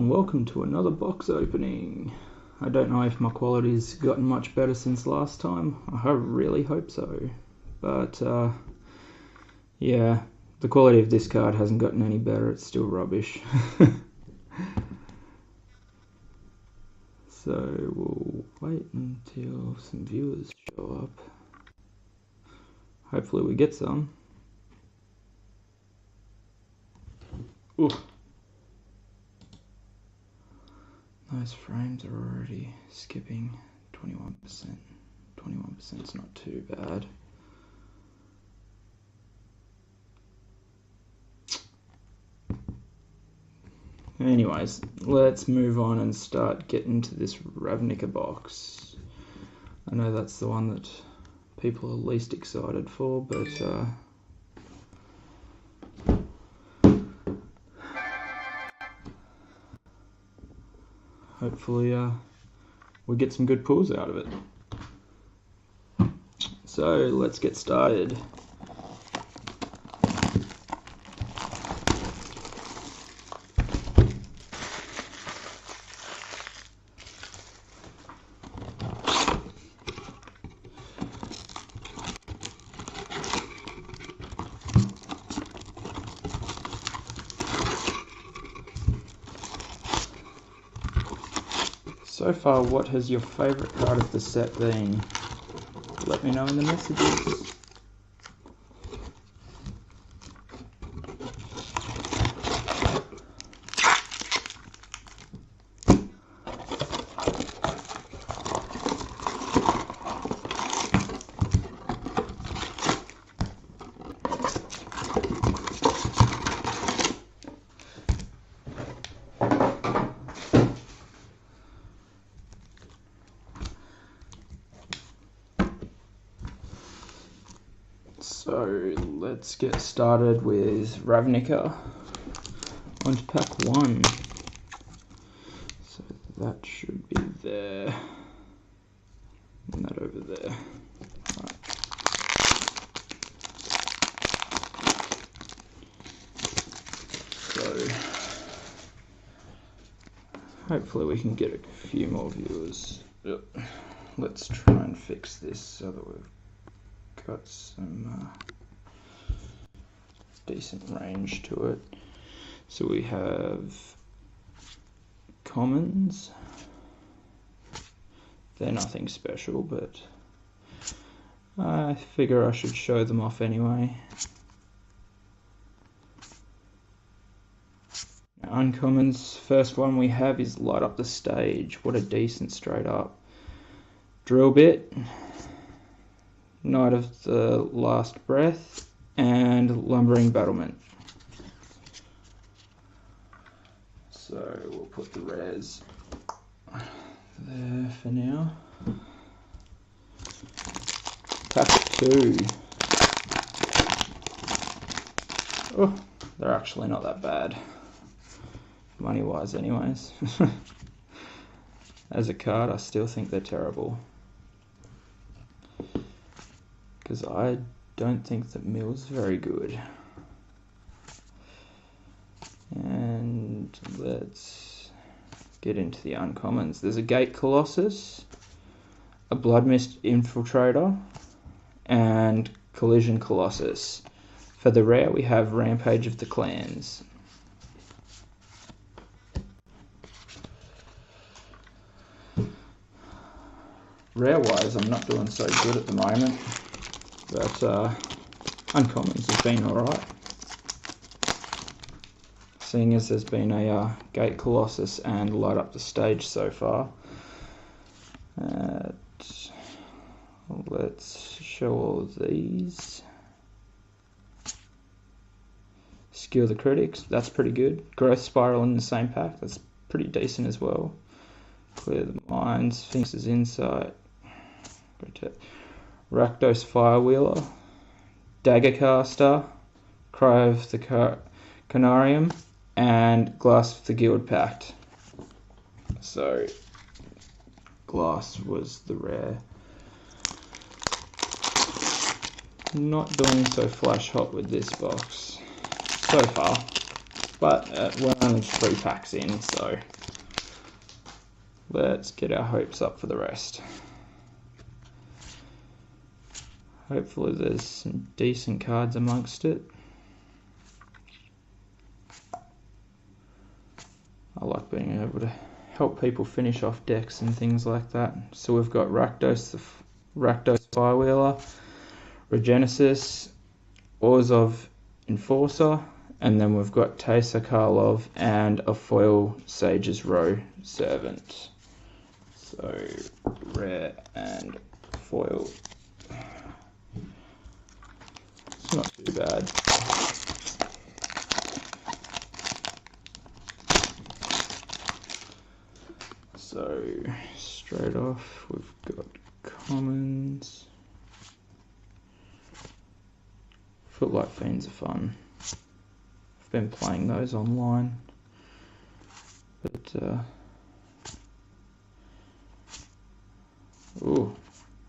and welcome to another box opening. I don't know if my quality's gotten much better since last time. I really hope so. But yeah, the quality of this card hasn't gotten any better. It's still rubbish. So we'll wait until some viewers show up. Hopefully we get some. Ooh. Those frames are already skipping 21%. 21% is not too bad. Anyways, let's move on and start getting to this Ravnica box. I know that's the one that people are least excited for, but hopefully we get some good pulls out of it. So let's get started. So far, what has your favourite card of the set been? Let me know in the messages. So let's get started with Ravnica. On to pack 1. So that should be there. And that over there. Right. So hopefully we can get a few more viewers. Yep. Let's try and fix this so that we've got some decent range to it. So we have commons. They're nothing special, but I figure I should show them off anyway. Now, uncommons, first one we have is Light Up the Stage. What a decent straight up drill bit. Night of the Last Breath, and Lumbering Battlement. So we'll put the rares there for now. Pack 2. Oh, they're actually not that bad. Money wise anyways. As a card, I still think they're terrible. Because I don't think that Mill's very good. And let's get into the uncommons. There's a Gate Colossus, a Bloodmist Infiltrator, and Collision Colossus. For the rare, we have Rampage of the Clans. Rare-wise, I'm not doing so good at the moment. But uncommons have been alright. Seeing as there's been a Gate Colossus and Light Up the Stage so far. Let's show all of these. Skewer the Critics, that's pretty good. Growth Spiral in the same pack, that's pretty decent as well. Clear the Minds, Sphinx's Insight. Rakdos Firewheeler, Daggercaster, Cry of the Canarium, and Glass of the Guild Pact. So, Glass was the rare. Not doing so flash hot with this box so far, but we're only 3 packs in, so let's get our hopes up for the rest. Hopefully there's some decent cards amongst it. I like being able to help people finish off decks and things like that. So we've got Rakdos, the Rakdos Firewheeler, Regenesis, Orzhov Enforcer, and then we've got Teysa Karlov and a foil Sage's Row Servant. So rare and foil. It's not too bad. So straight off we've got commons. Footlight Fiends are fun. I've been playing those online, but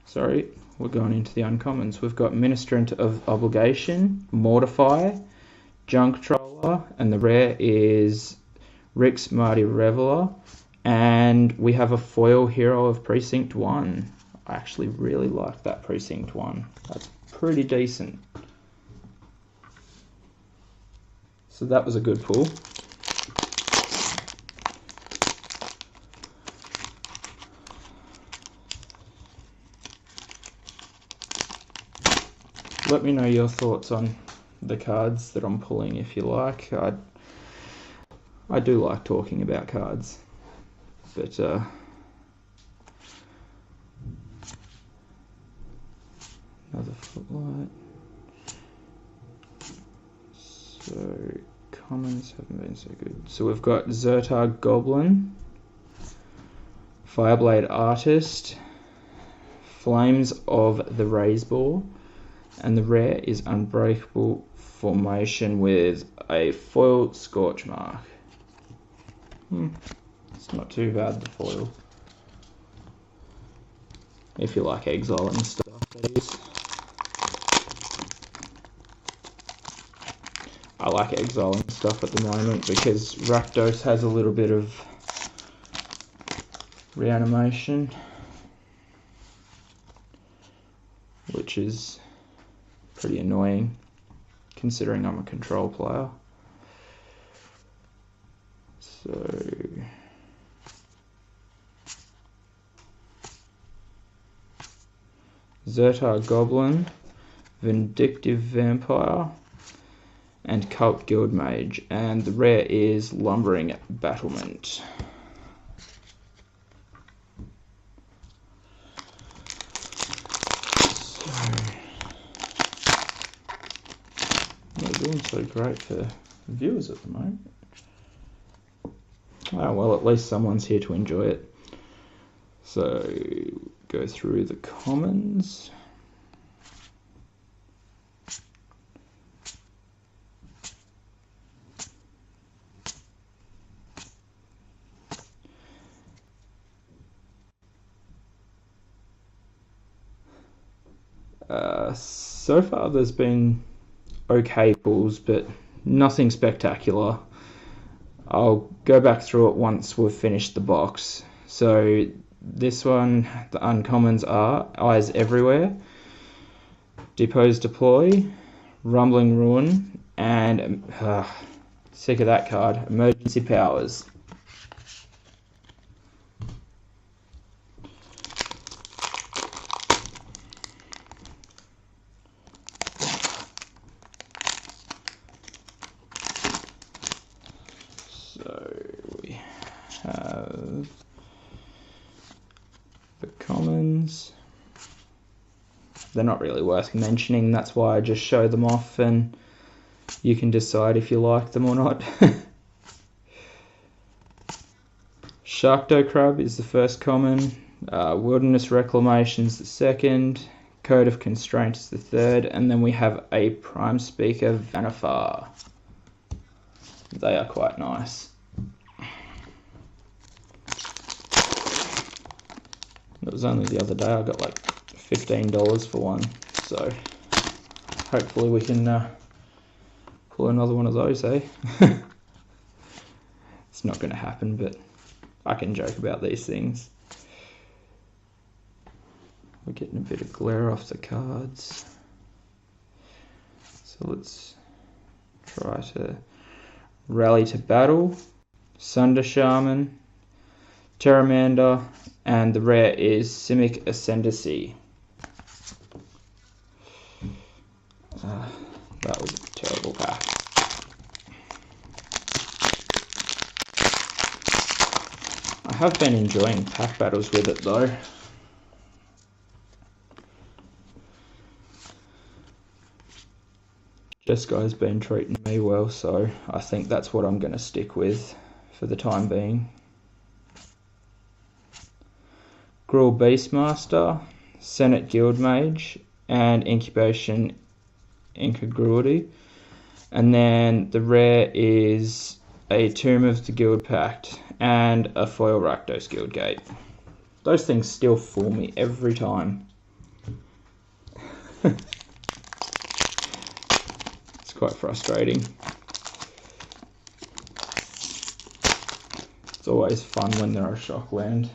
sorry, we're going into the uncommons. We've got Ministrant of Obligation, Mortify, Junk Troller, and the rare is Rix Marty Reveler, and we have a foil Hero of Precinct 1. I actually really like that Precinct 1. That's pretty decent. So that was a good pull. Let me know your thoughts on the cards that I'm pulling if you like. I do like talking about cards, but another Footlight. So commons haven't been so good. So we've got Zertar Goblin, Fireblade Artist, Flames of the Razeboar, and the rare is Unbreakable Formation with a foil Scorch Mark. It's not too bad, the foil. If you like exiling stuff, that is. I like exiling stuff at the moment because Rakdos has a little bit of reanimation, which is pretty annoying considering I'm a control player. So Zertar Goblin, Vindictive Vampire, and Cult Guild Mage, and the rare is Lumbering Battlement. Not doing so great for viewers at the moment. Oh well, at least someone's here to enjoy it. So go through the commons. So far there's been okay pulls, but nothing spectacular. I'll go back through it once we've finished the box. So this one, the uncommons are Eyes Everywhere, Depose Deploy, Rumbling Ruin, and sick of that card, Emergency Powers. Have the commons. They're not really worth mentioning, that's why I just show them off and you can decide if you like them or not. Sharkdo Crab is the first common, Wilderness Reclamation is the second, Code of Constraint is the third, and then we have a Prime Speaker Vanifar. They are quite nice. It was only the other day I got like $15 for one, so hopefully we can pull another one of those, eh? It's not going to happen, but I can joke about these things. We're getting a bit of glare off the cards. So let's try to rally to battle. Sunder Shaman, Terramander, and the rare is Simic Ascendancy. That was a terrible pack. I have been enjoying pack battles with it though. Jesco's been treating me well, so I think that's what I'm going to stick with for the time being. Gruul Beastmaster, Senate Guildmage, and Incubation Incongruity. And then the rare is a Tomb of the Guild Pact and a foil Rakdos Guildgate. Those things still fool me every time. It's quite frustrating. It's always fun when there are shock land.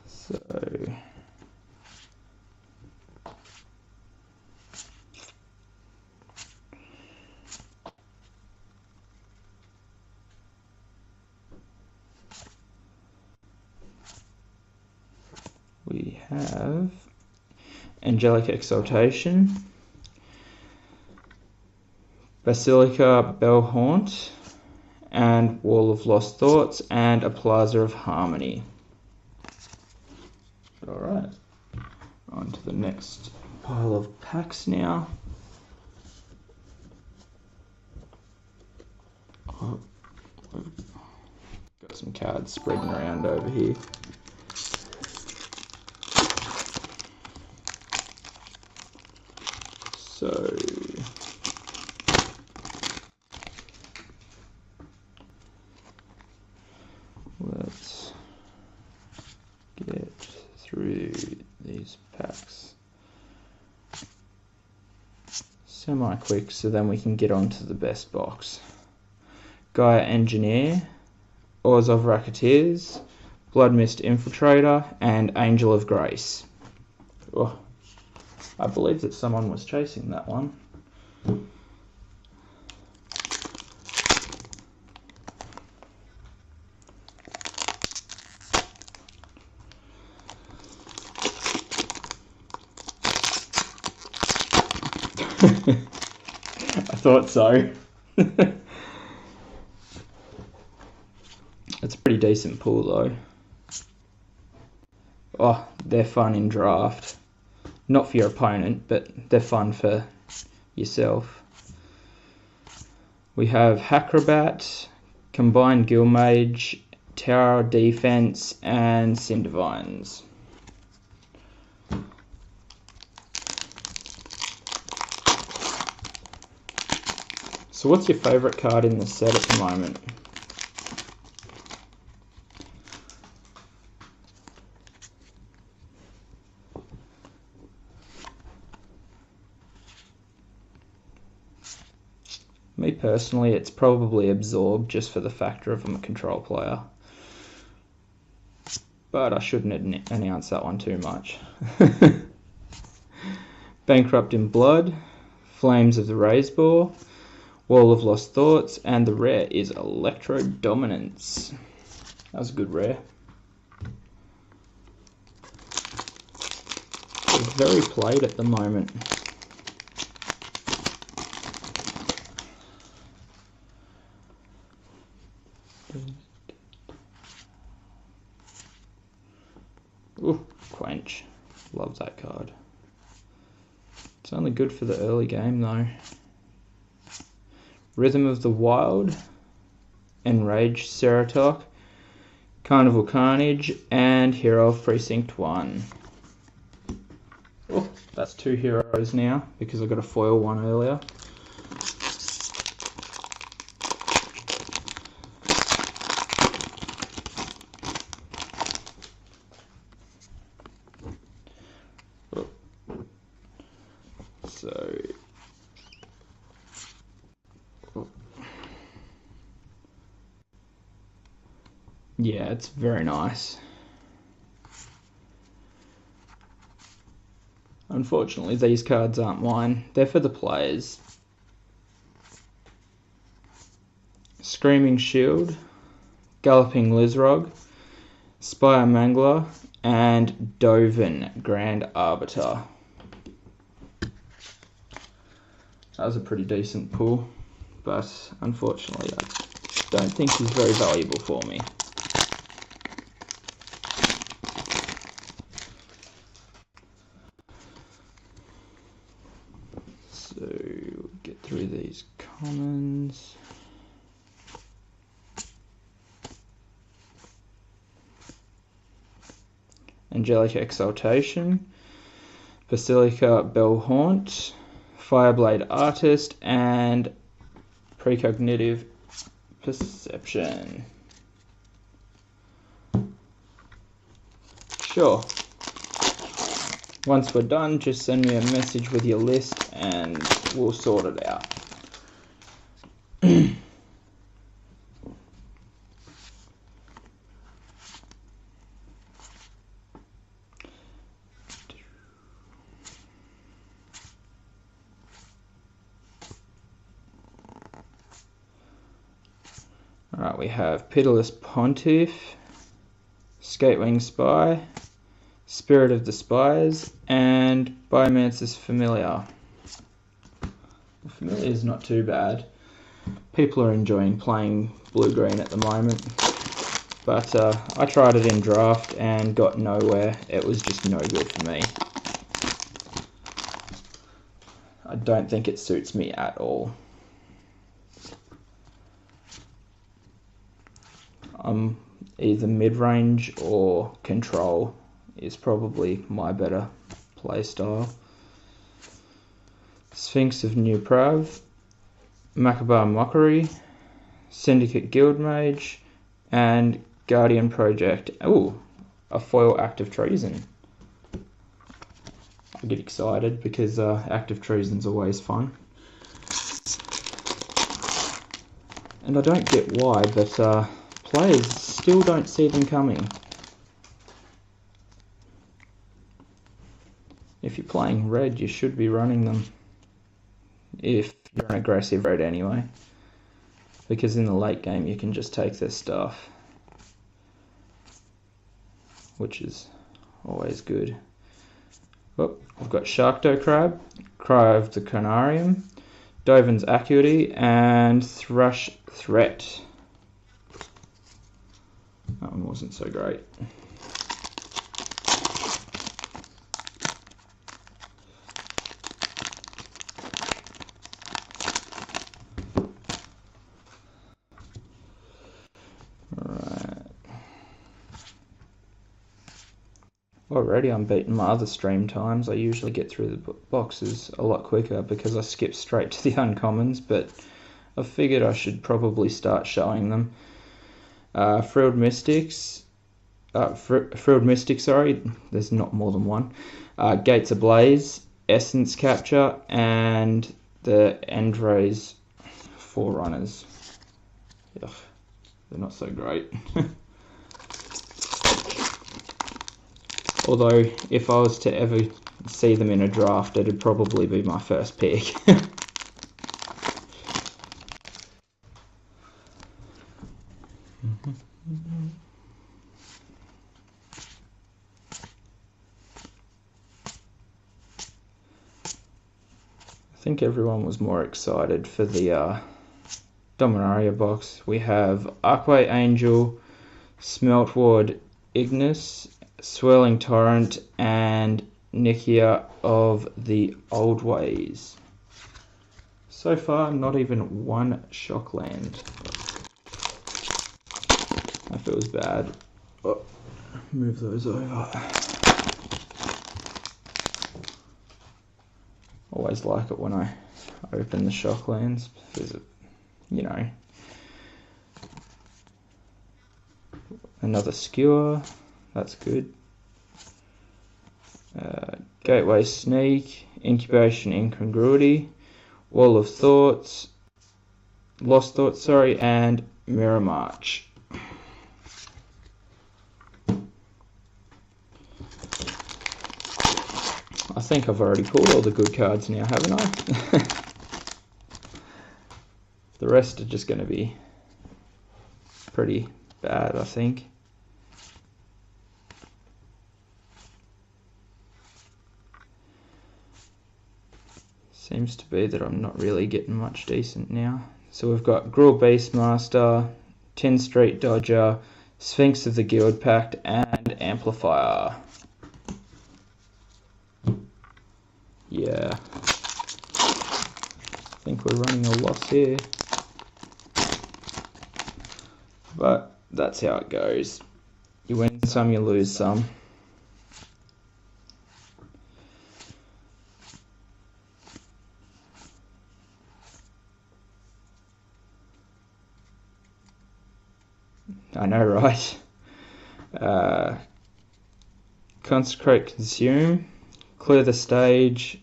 So we have Angelic Exaltation, Basilica Bellhaunt, and Wall of Lost Thoughts, and a Plaza of Harmony. Alright, on to the next pile of packs now. Oh, got some cards spreading around over here. So let's get through these packs semi-quick so then we can get on to the best box. Gaia Engineer, Orzhov Racketeers, Bloodmist Infiltrator, and Angel of Grace. Oh, I believe that someone was chasing that one. I thought so. It's a pretty decent pool though. Oh, they're fun in draft. Not for your opponent, but they're fun for yourself. We have Hackrobat, Combined Guildmage, Tower Defense, and Cindivines. So what's your favourite card in the set at the moment? Me personally, it's probably Absorb, just for the factor of I'm a control player. But I shouldn't announce that one too much. Bankrupt in Blood, Flames of the Raiseboar, Wall of Lost Thoughts, and the rare is Electro Dominance. That was a good rare. It's very played at the moment. Ooh, Quench. Love that card. It's only good for the early game though. Rhythm of the Wild, Enraged Ceratok, Carnival Carnage, and Hero of Precinct 1. Oh, that's 2 heroes now because I got a foil one earlier. So Yeah, it's very nice. Unfortunately, these cards aren't mine. They're for the players. Screaming Shield, Galloping Lizrog, Spire Mangler, and Dovin Grand Arbiter. That was a pretty decent pull, but unfortunately I don't think he's very valuable for me. So we'll get through these commons. Angelic Exaltation, Basilica Bellhaunt, Fireblade Artist, and Precognitive Perception. Sure. Once we're done, just send me a message with your list and we'll sort it out. Alright, we have Pitiless Pontiff, Skatewing Spy, Spirit of the Spires, and Biomancer's Familiar. The Familiar is not too bad. People are enjoying playing blue-green at the moment, but I tried it in draft and got nowhere. It was just no good for me. I don't think it suits me at all. Either mid-range or control is probably my better playstyle. Sphinx of New Prav, Macabre Mockery, Syndicate Guildmage, and Guardian Project. Ooh, a foil Active Treason. I get excited because Active Treason's always fun. And I don't get why, but players still don't see them coming. If you're playing red, you should be running them. If you're an aggressive red anyway. Because in the late game you can just take their stuff. Which is always good. Oh, I've got Sharkdo Crab, Cry of the Carnarium, Dovin's Acuity, and Thrush Threat. That one wasn't so great. Alright. Already I'm beating my other stream times. I usually get through the boxes a lot quicker because I skip straight to the uncommons, but I figured I should probably start showing them. Frilled Mystic, sorry, there's not more than one. Gates Ablaze, Essence Capture, and the Endray's Forerunners. Ugh, they're not so great. Although, if I was to ever see them in a draft, it'd probably be my first pick. I think everyone was more excited for the Dominaria box. We have Archway Angel, Smeltward Ignis, Swirling Torrent, and Nikia of the Old Ways. So far, not even one Shockland. That feels bad. Oh, move those over. Always like it when I open the Shocklands because it, you know. Another Skewer, that's good. Gateway Sneak, Incubation Incongruity, Wall of Thoughts, Lost Thoughts, sorry, and Mirror March. think I've already pulled all the good cards now, haven't I? The rest are just going to be pretty bad, I think. Seems to be that I'm not really getting much decent now. So we've got Gruul Beastmaster, 10 Street Dodger, Sphinx of the Guild Pact, and Amplifier. Yeah. I think we're running a loss here. But that's how it goes. You win some, you lose some. I know, right? Consecrate, Consume, Clear the Stage,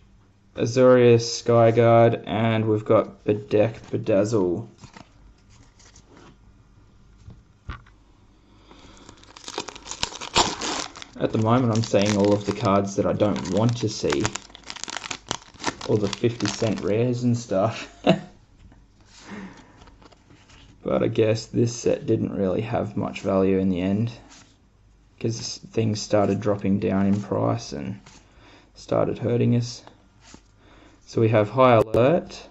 Azorius Skyguard, and we've got Bedeck, Bedazzle. At the moment I'm seeing all of the cards that I don't want to see. All the 50-cent rares and stuff. But I guess this set didn't really have much value in the end, because things started dropping down in price and started hurting us. So we have High Alert,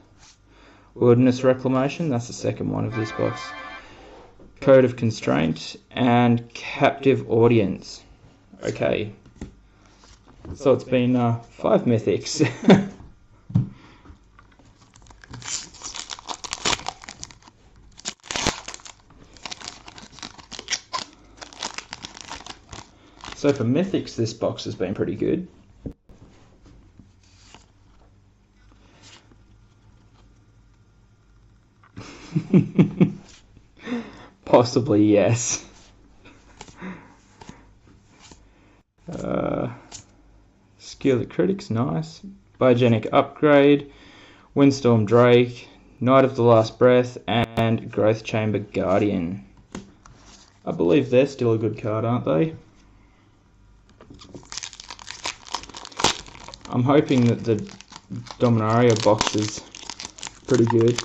Wilderness Reclamation, that's the second one of this box, Code of Constraint, and Captive Audience. Okay, so it's been 5 mythics. So for mythics, this box has been pretty good. Possibly, yes. Skill the Critics, nice. Biogenic Upgrade, Windstorm Drake, Knight of the Last Breath, and Growth Chamber Guardian. I believe they're still a good card, aren't they? I'm hoping that the Dominaria box is pretty good.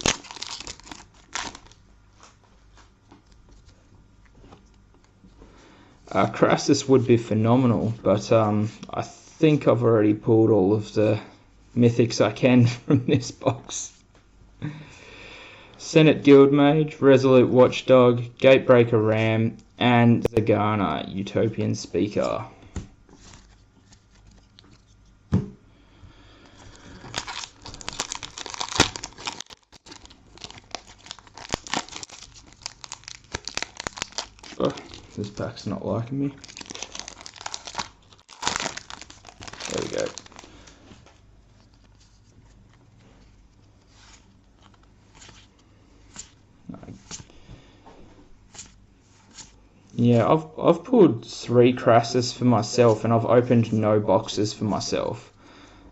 Crassus would be phenomenal, but I think I've already pulled all of the mythics I can from this box. Senate Guildmage, Resolute Watchdog, Gatebreaker Ram, and Zagana, Utopian Speaker. Oh, this pack's not liking me. There we go. Yeah, I've pulled 3 Crassus for myself, and I've opened no boxes for myself.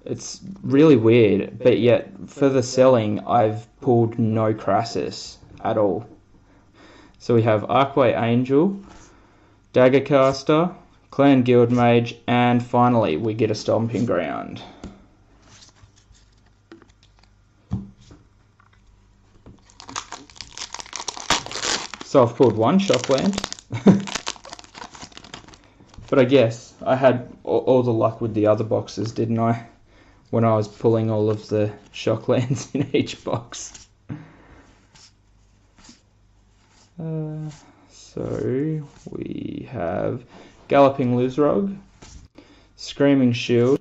It's really weird, but yet for the selling, I've pulled no Crassus at all. So we have Archway Angel, Daggercaster, Clan Guildmage, and finally we get a Stomping Ground. So I've pulled 1 Shockland. But I guess I had all the luck with the other boxes, didn't I? When I was pulling all of the Shocklands in each box. So we have Galloping Lizrog, Screaming Shield,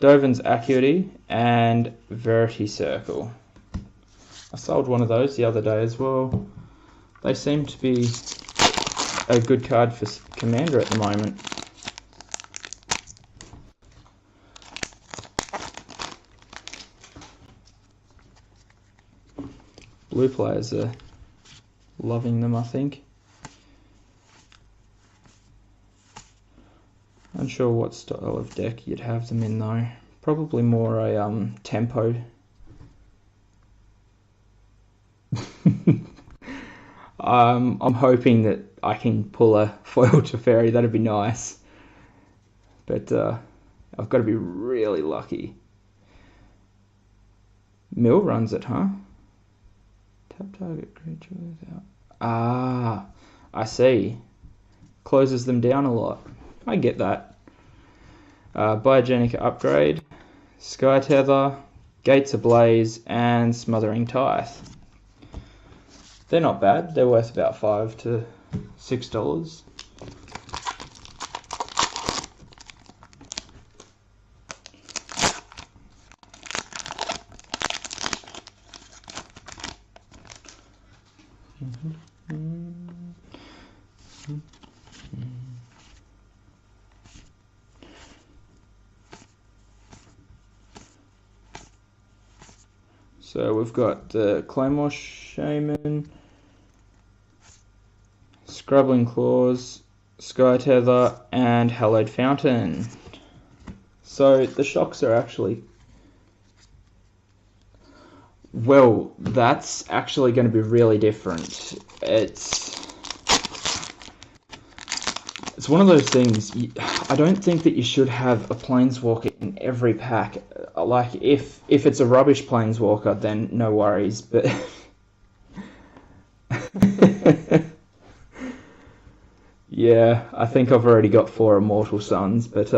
Dovin's Acuity, and Verity Circle. I sold one of those the other day as well. They seem to be a good card for Commander at the moment. Blue players are loving them, I think. Unsure what style of deck you'd have them in though. Probably more a tempo. I'm hoping that I can pull a foil Teferi, that'd be nice. But I've got to be really lucky. Mill runs it, huh? Tap target creature without... Ah, I see. Closes them down a lot. I get that. Biogenic Upgrade, Sky Tether, Gates Ablaze, and Smothering Tithe. They're not bad. They're worth about $5 to $6. So we've got the Claymore Shaman, Scrubbling Claws, Sky Tether, and Hallowed Fountain. So the shocks are actually... Well, that's actually going to be really different. It's one of those things, I don't think that you should have a Planeswalker in every pack. Like, if it's a rubbish Planeswalker, then no worries, but... Yeah, I think I've already got 4 Immortal Suns, but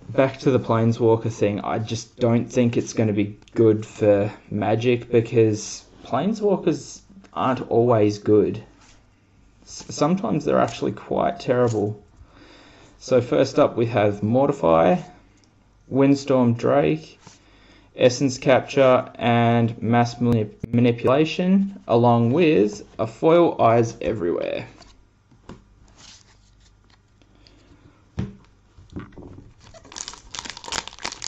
back to the Planeswalker thing, I just don't think it's going to be good for Magic, because Planeswalkers aren't always good. Sometimes they're actually quite terrible. So first up we have Mortify, Windstorm Drake, Essence Capture, and Mass Manipulation, along with a foil Eyes Everywhere.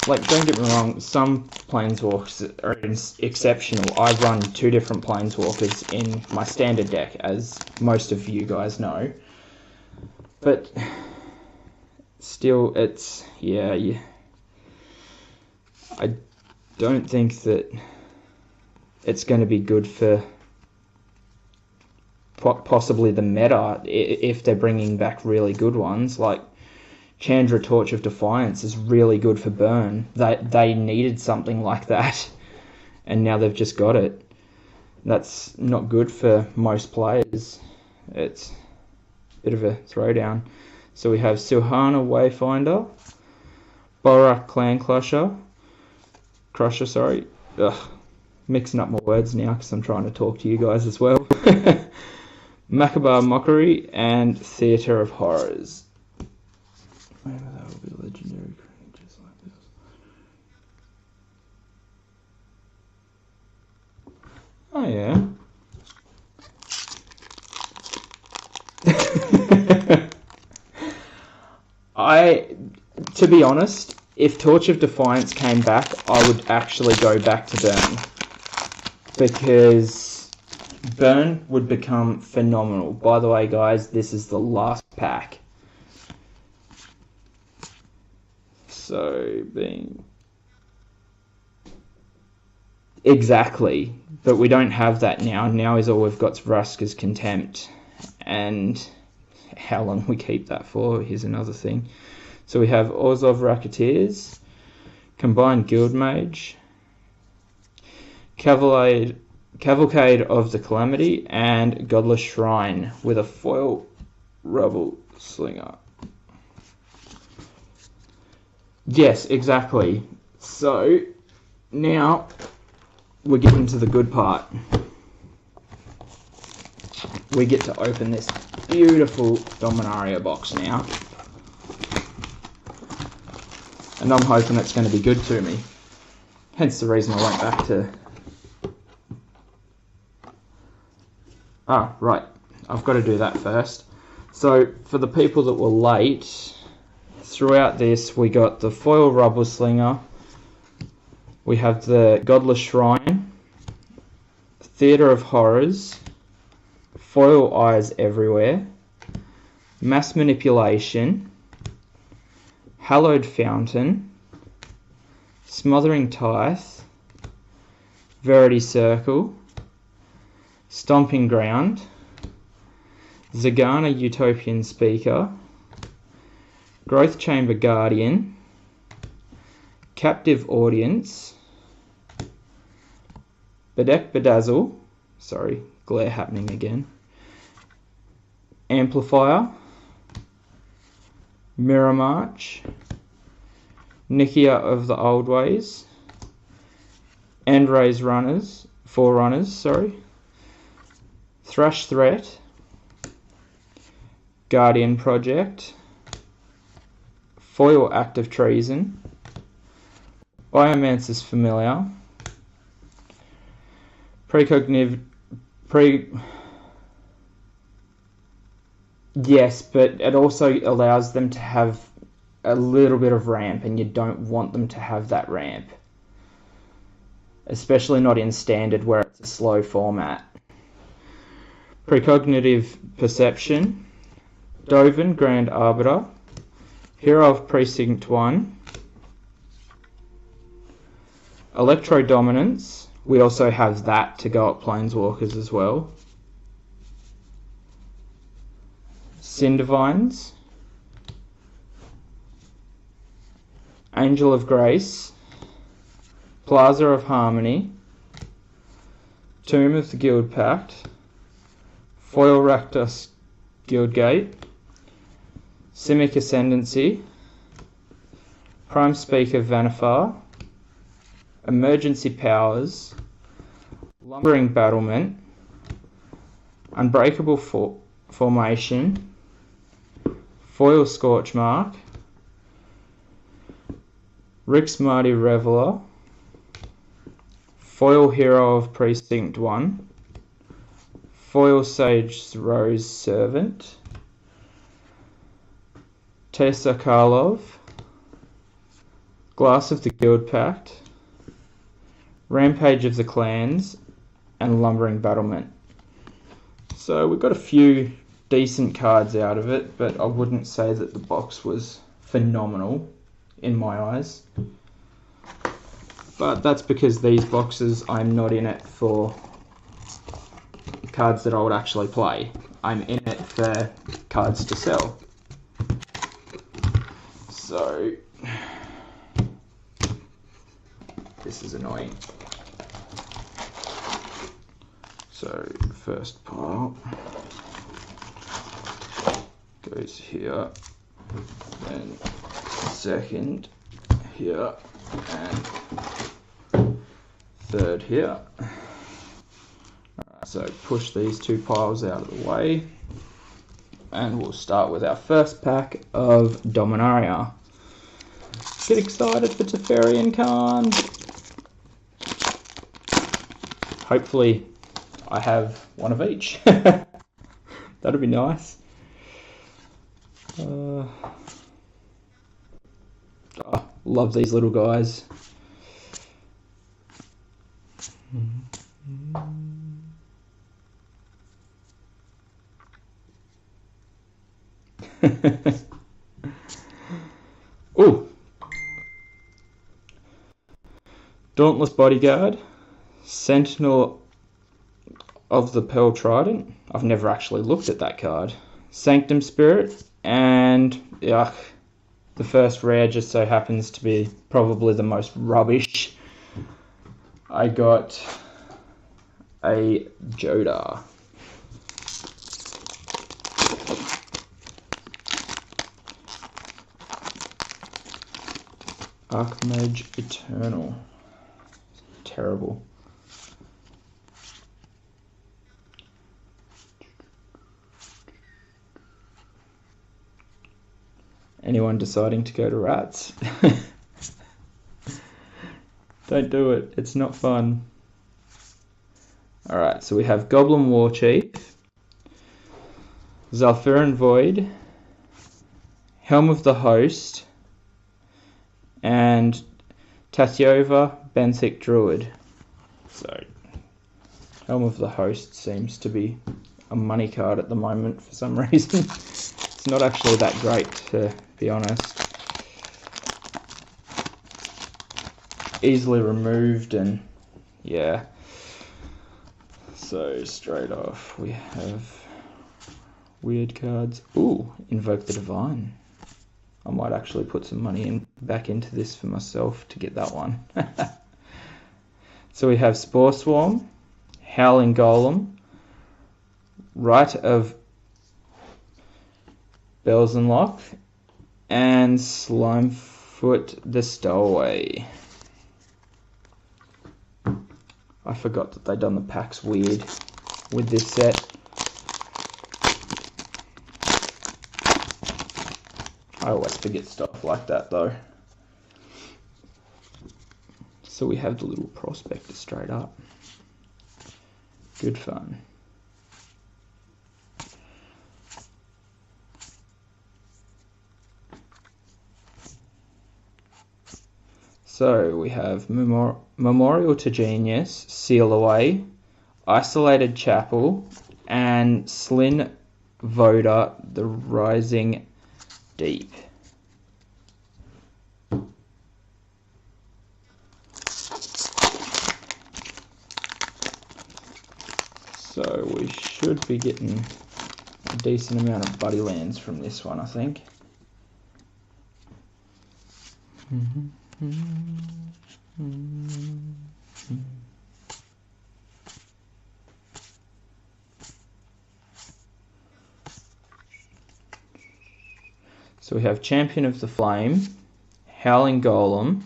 Like, don't get me wrong, some Planeswalkers are exceptional. I run 2 different Planeswalkers in my standard deck, as most of you guys know. But still, it's... yeah. I don't think that it's going to be good for possibly the meta if they're bringing back really good ones. Like, Chandra Torch of Defiance is really good for burn. They needed something like that, and now they've just got it. That's not good for most players. It's a bit of a throwdown. So we have Silhana Wayfinder, Borak Clan Crusher, mixing up my words now because I'm trying to talk to you guys as well. Makabar Mockery, and Theatre of Horrors. Maybe that will be legendary creatures like this. Oh yeah. To be honest, if Torch of Defiance came back, I would actually go back to Burn. Because Burn would become phenomenal. By the way, guys, this is the last pack. So, being... Exactly. But we don't have that now. Now is all we've got's Vraska's Contempt. And how long we keep that for, here's another thing. So we have Orzhov Racketeers, Combined Guildmage, Cavalcade of the Calamity, and Godless Shrine with a foil Rubble Slinger. Yes, exactly. So now we're getting to the good part. We get to open this beautiful Dominaria box now. And I'm hoping it's going to be good to me. Hence the reason I went back to... Ah, right. I've got to do that first. So, for the people that were late, throughout this we got the foil Rubble Slinger, we have the Godless Shrine, Theatre of Horrors, foil Eyes Everywhere, Mass Manipulation, Hallowed Fountain, Smothering Tithe, Verity Circle, Stomping Ground, Zagana Utopian Speaker, Growth Chamber Guardian, Captive Audience, Bedeck Bedazzle, sorry, glare happening again, Amplifier, Mirror March, Nikia of the Old Ways, Endray's Forerunners, sorry, Thrush Threat, Guardian Project, Foil Act of Treason, Biomancer's Familiar, yes, but it also allows them to have a little bit of ramp, and you don't want them to have that ramp. Especially not in Standard, where it's a slow format. Precognitive Perception, Dovin Grand Arbiter, Hero of Precinct 1, Electro Dominance, we also have that to go at Planeswalkers as well. Cindivines, Angel of Grace, Plaza of Harmony, Tomb of the Guild Pact, Foil Rakdos Guildgate, Simic Ascendancy, Prime Speaker Vanifar, Emergency Powers, Lumbering Battlement, Unbreakable Formation, Foil Scorchmark, Rick's Mighty Reveler, Foil Hero of Precinct 1, Foil Sage Rose Servant, Tessa Karlov, Glass of the Guild Pact, Rampage of the Clans, and Lumbering Battlement. So we got a few decent cards out of it, but I wouldn't say that the box was phenomenal in my eyes. But that's because these boxes, I'm not in it for cards that I would actually play. I'm in it for cards to sell. So this is annoying. So first pile goes here, then second here, and third here. Alright, so push these two piles out of the way, and we'll start with our first pack of Dominaria. Get excited for Teferian Khan. Hopefully I have one of each. That'd be nice. Love these little guys. Ooh. Dauntless Bodyguard, Sentinel of the Pearl Trident. I've never actually looked at that card. Sanctum Spirit, and yuck, the first rare just so happens to be probably the most rubbish. I got a Jodar. Archmage Eternal. Terrible. Anyone deciding to go to rats? Don't do it. It's not fun. Alright, so we have Goblin Warchief, Zalfiran Void, Helm of the Host, and Tatyova Benthic Druid. So, Helm of the Host seems to be a money card at the moment for some reason. It's not actually that great, to be honest. Easily removed, and yeah. So straight off we have weird cards. Ooh, Invoke the Divine. I might actually put some money back into this for myself to get that one. So we have Spore Swarm, Howling Golem, Rite of Belzenlock, and Slimefoot the Stowaway. I forgot that they'd done the packs weird with this set. I always forget stuff like that though. So we have the little prospectus straight up. Good fun. So we have Memorial to Genius, Seal Away, Isolated Chapel, and Slyn Voda, the Rising Deep. So we should be getting a decent amount of buddy lands from this one, I think. So we have Champion of the Flame, Howling Golem,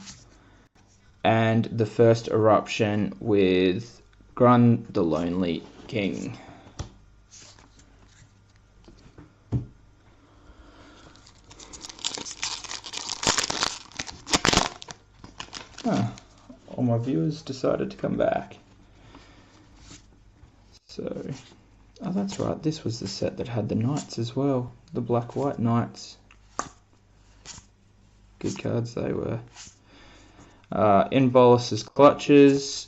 and the first eruption with Grun the Lonely King. All my viewers decided to come back. So, oh that's right, this was the set that had the knights as well, the black-white knights. Good cards they were. In Bolus's Clutches,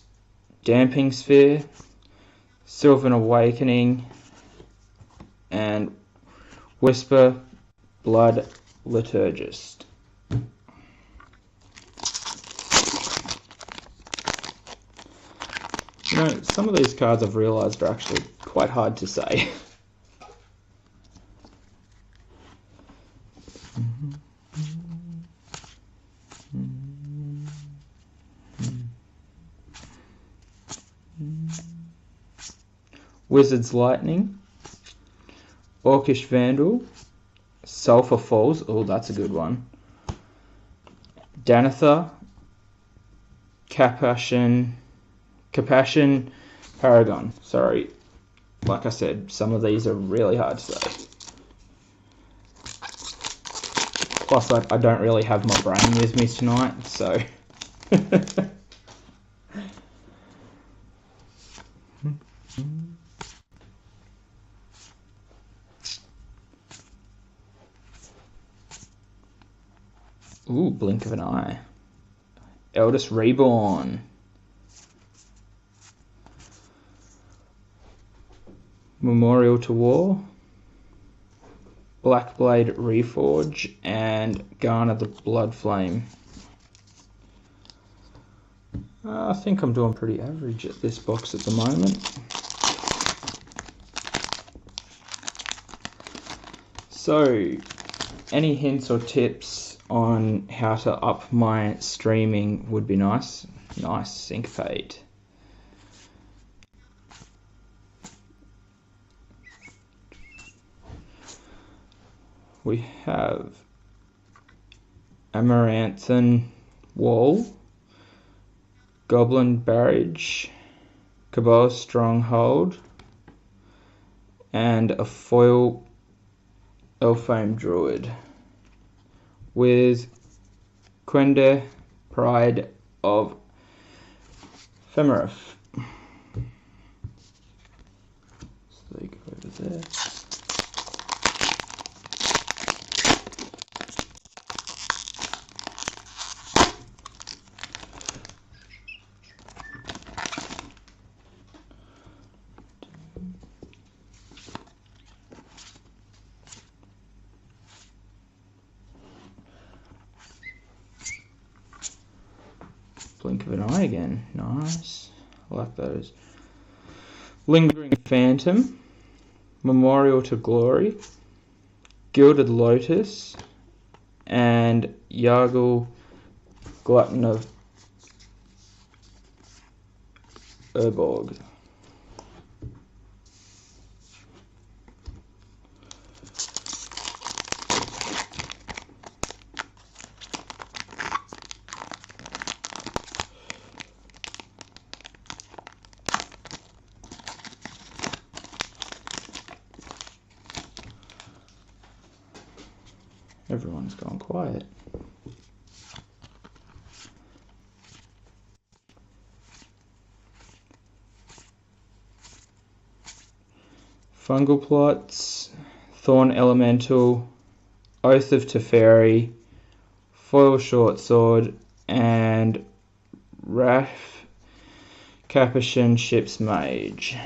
Damping Sphere, Sylvan Awakening, and Whisper Blood Liturgist. You know, some of these cards I've realised are actually quite hard to say. Wizard's Lightning, Orcish Vandal, Sulphur Falls, oh that's a good one, Danitha, Capashen Paragon. Sorry, like I said, some of these are really hard to say. Plus I don't really have my brain with me tonight, so... Ooh, blink of an eye. Eldest Reborn. Memorial to War. Blackblade Reforge and Garner the Blood Flame. I think I'm doing pretty average at this box at the moment. So, any hints or tips on how to up my streaming would be nice. Nice, Syncopate. We have Amaranthan Wall, Goblin Barrage, Cabal Stronghold, and a foil Elfame Druid with Quende Pride of Femerith. So they go over there. Blink of an eye again. Nice. I like those. Lingering Phantom. Memorial to Glory. Gilded Lotus. and Yargle, Glutton of Urborg. Everyone's gone quiet. Fungal Plots, Thorn Elemental, Oath of Teferi, Foil Short Sword, and Wrath Capuchin Ship's Mage.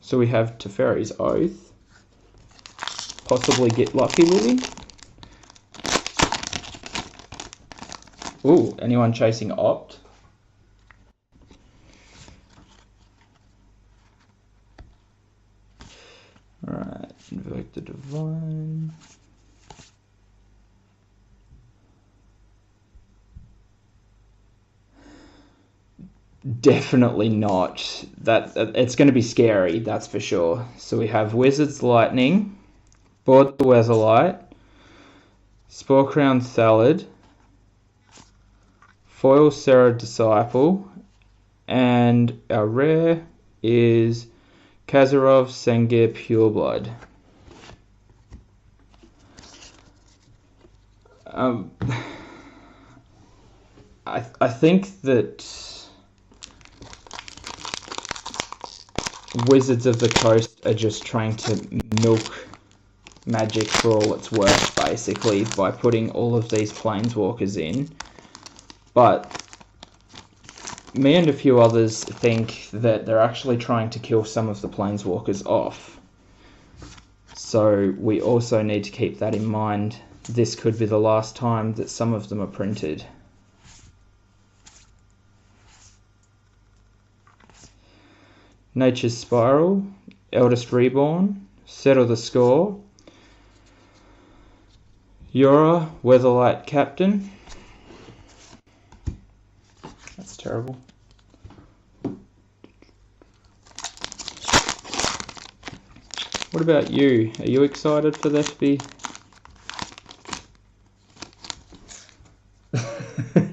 So we have Teferi's Oath. Possibly get lucky, will we? Ooh, anyone chasing Opt? Alright, invoke the Divine. Definitely not. It's going to be scary, that's for sure. So we have Wizard's Lightning, Board the Weatherlight, Spore Crown Salad, Foil Serra Disciple, and our rare is Kazarov Sengir Pureblood. I think that Wizards of the Coast are just trying to milk Magic for all it's worth, basically, by putting all of these Planeswalkers in. But me and a few others think that they're actually trying to kill some of the Planeswalkers off. So we also need to keep that in mind. This could be the last time that some of them are printed. Nature's Spiral, Eldest Reborn, Settle the Score, Yora, Weatherlight Captain. That's terrible. What about you? Are you excited for that to be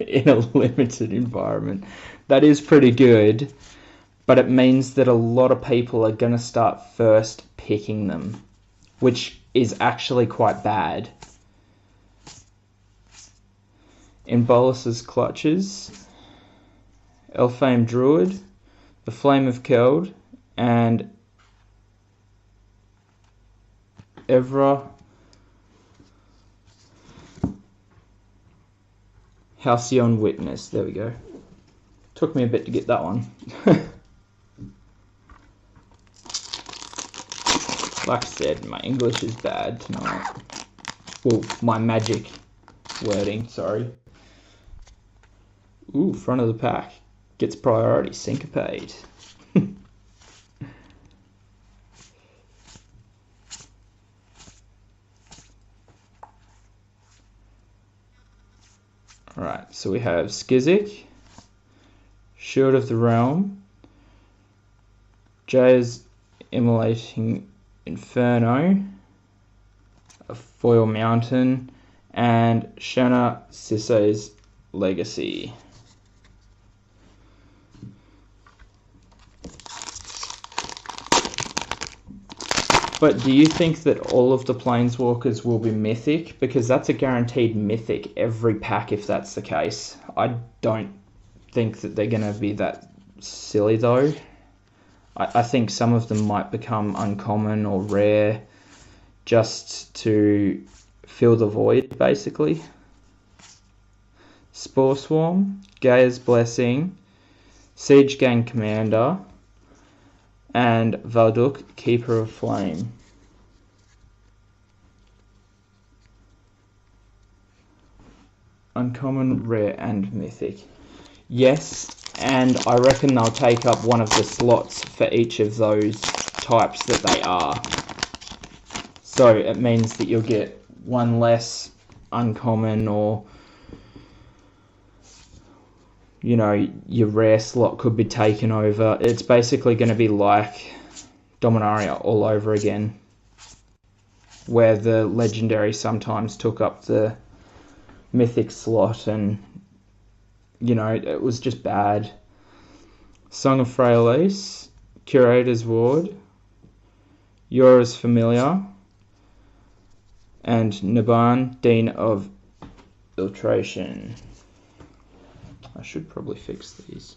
in a limited environment? That is pretty good, but it means that a lot of people are going to start first picking them, which is actually quite bad. In Bolus's Clutches, Elfame Druid, the Flame of Keld, and Evra Halcyon Witness. There we go. Took me a bit to get that one. Like I said, my English is bad tonight. Well, my Magic wording, sorry. Ooh, front of the pack. Gets priority, Syncopate. Alright, so we have Skizzik, Shield of the Realm, Jay's Immolating Inferno, a Foil Mountain, and Shanna Sisse's Legacy. But do you think that all of the Planeswalkers will be Mythic? Because that's a guaranteed Mythic every pack if that's the case. I don't think that they're going to be that silly though. I think some of them might become uncommon or rare just to fill the void, basically. Spore Swarm, Gaia's Blessing, Siege Gang Commander, and Valduk, Keeper of Flame. Uncommon, rare, and mythic. Yes, and I reckon they'll take up one of the slots for each of those types that they are. So it means that you'll get one less uncommon, or you know, your rare slot could be taken over. It's basically going to be like Dominaria all over again, where the legendary sometimes took up the mythic slot, and you know, it was just bad. Song of Freyalise, Curator's Ward, Yora's Familiar, and Naban, Dean of Filtration. I should probably fix these.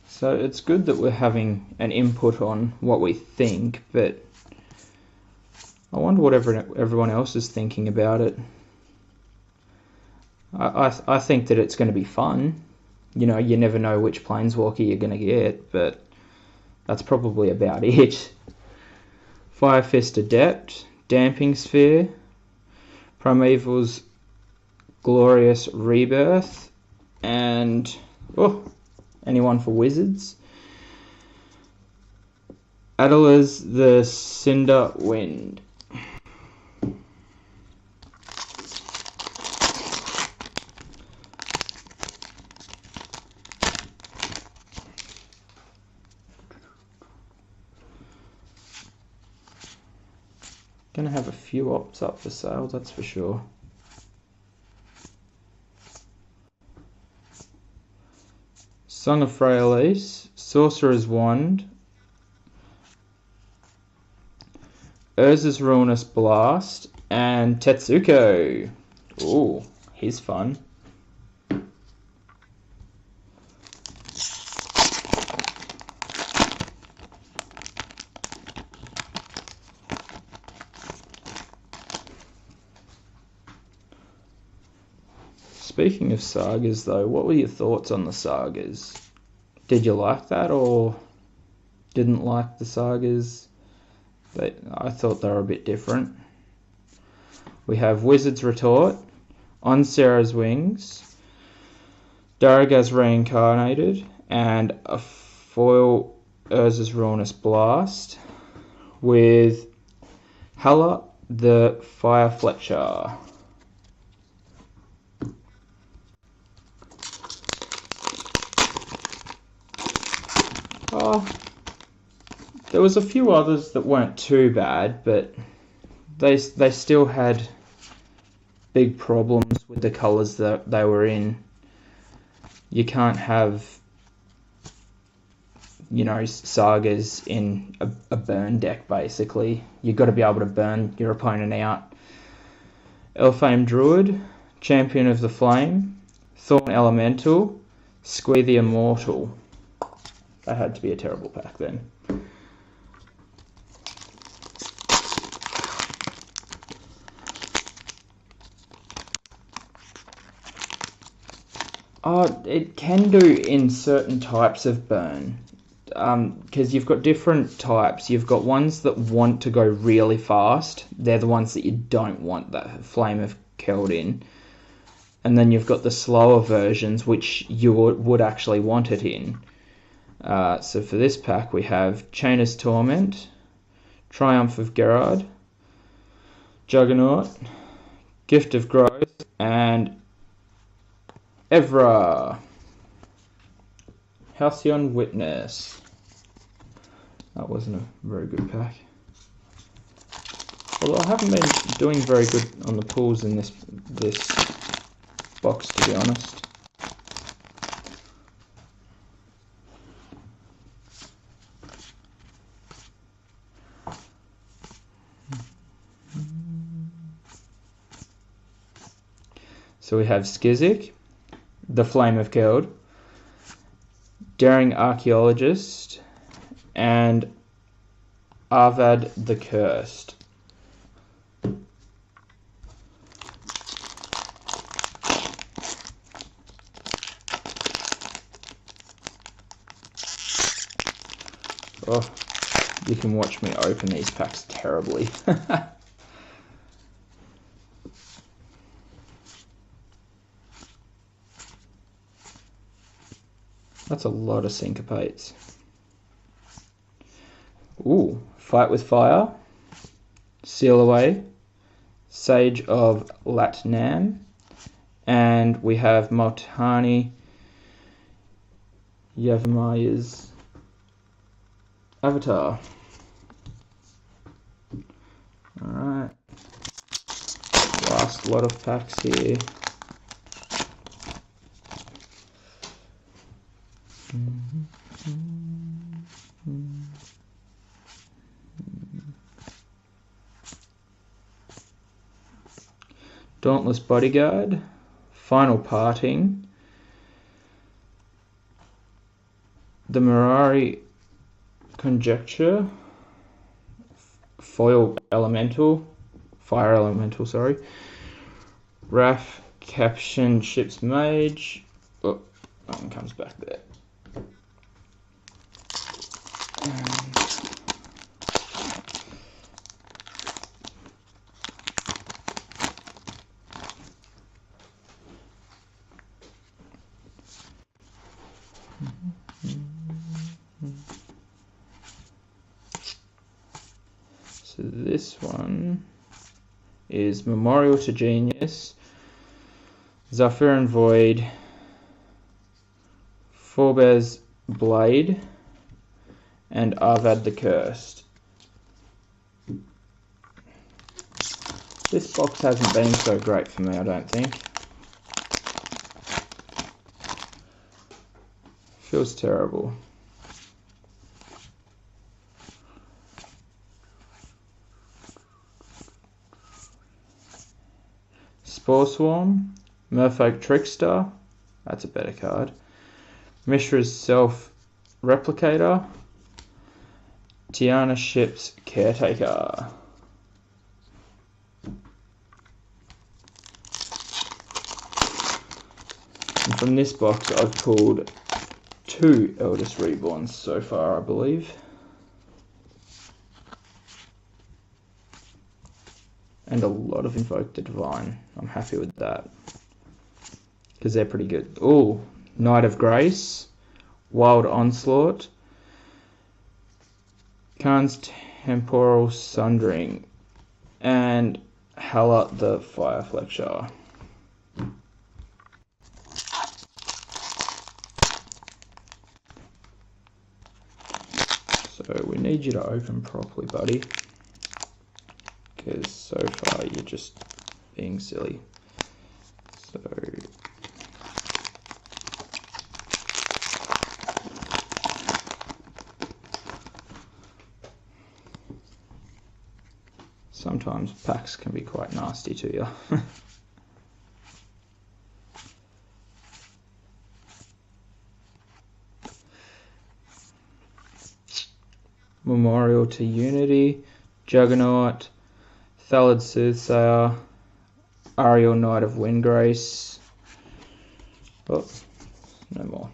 So it's good that we're having an input on what we think, but I wonder what everyone else is thinking about it. I think that it's going to be fun. You know, you never know which Planeswalker you're going to get, but that's probably about it. Fire Fist Adept, Damping Sphere, Primeval's Glorious Rebirth, and anyone for Wizards? Adela's the Cinder Wind. Gonna have a few ops up for sale, that's for sure. Song of Freyalise, Sorcerer's Wand, Urza's Ruinous Blast, and Tetsuko. Ooh, he's fun. Speaking of sagas though, what were your thoughts on the sagas? Did you like that or didn't like the sagas? I thought they were a bit different. We have Wizard's Retort, On Sarah's Wings, Daragaz Reincarnated, and a foil Urza's Ruinous Blast with Halla the Fire Fletcher. There was a few others that weren't too bad, but they still had big problems with the colours that they were in. You can't have, you know, sagas in a burn deck, basically. You've got to be able to burn your opponent out. Elfame Druid, Champion of the Flame, Thorn Elemental, Squee the Immortal. That had to be a terrible pack then. It can do in certain types of burn, because you've got different types. You've got ones that want to go really fast. They're the ones that you don't want that Flame of Keld in. And then you've got the slower versions, which you would actually want it in. So for this pack we have Chainer's Torment, Triumph of Gerard, Juggernaut, Gift of Growth, and Evra. Halcyon Witness. That wasn't a very good pack. Although I haven't been doing very good on the pulls in this box, to be honest. So we have Skizik, the Flame of Keld, Daring Archaeologist, and Arvad the Cursed. Oh, you can watch me open these packs terribly. That's a lot of syncopates. Ooh, Fight with Fire, Seal Away, Sage of Latnam, and we have Multani Yavamaya's Avatar. Alright. Last lot of packs here. Dauntless Bodyguard, Final Parting, the Mirari Conjecture, Foil Elemental, Fire Elemental, sorry, Raf Caption Ship's Mage, oh, that one comes back there. So this one is Memorial to Genius, Zephyrin Void, Forbes Blade, and Arvad the Cursed. This box hasn't been so great for me, I don't think. Feels terrible. Spore Swarm, Merfolk Trickster, that's a better card. Mishra's Self Replicator, Tiana Ship's Caretaker. And from this box I've pulled 2 Eldest Reborns so far, I believe. And a lot of Invoke the Divine. I'm happy with that, because they're pretty good. Oh, Knight of Grace, Wild Onslaught, Khan's Temporal Sundering, and Hela the Fire Flexure. So we need you to open properly, buddy, because so far you're just being silly. So sometimes packs can be quite nasty to you. Memorial to Unity, Juggernaut, Thalid Soothsayer, Ariel Knight of Windgrace. Oh, no more.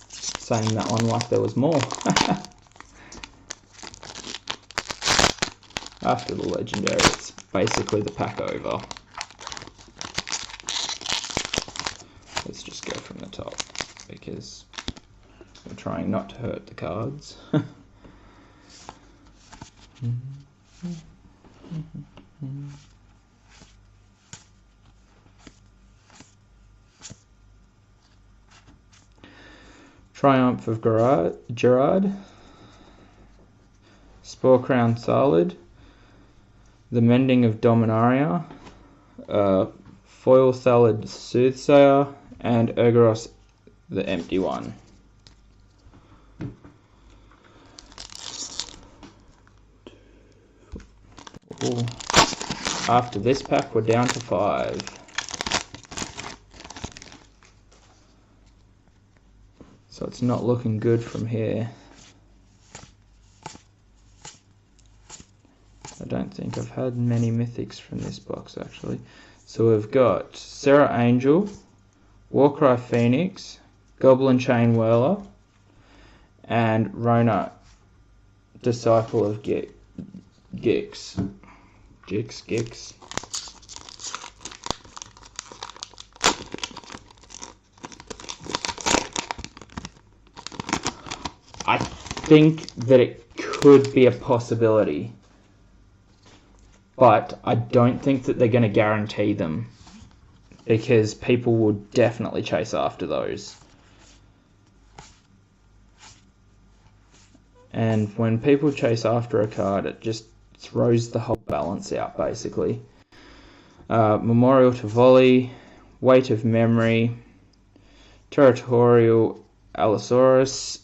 Saying that one like there was more. After the legendary, it's basically the pack over. Let's just go from the top, because we're trying not to hurt the cards. Triumph of Gerard, Spore Crown Salad, The Mending of Dominaria, Foil Salad Soothsayer, and Urgaros the Empty One. Ooh. After this pack, we're down to 5. So it's not looking good from here. I don't think I've had many mythics from this box, actually. So we've got Serra Angel, Warcry Phoenix, Goblin Chain Whirler, and Rona, disciple of Gix. Gix. I think that it could be a possibility, but I don't think that they're going to guarantee them, because people will definitely chase after those. And when people chase after a card, it just throws the whole balance out, basically. Memorial to Volley, Weight of Memory, Territorial Allosaurus,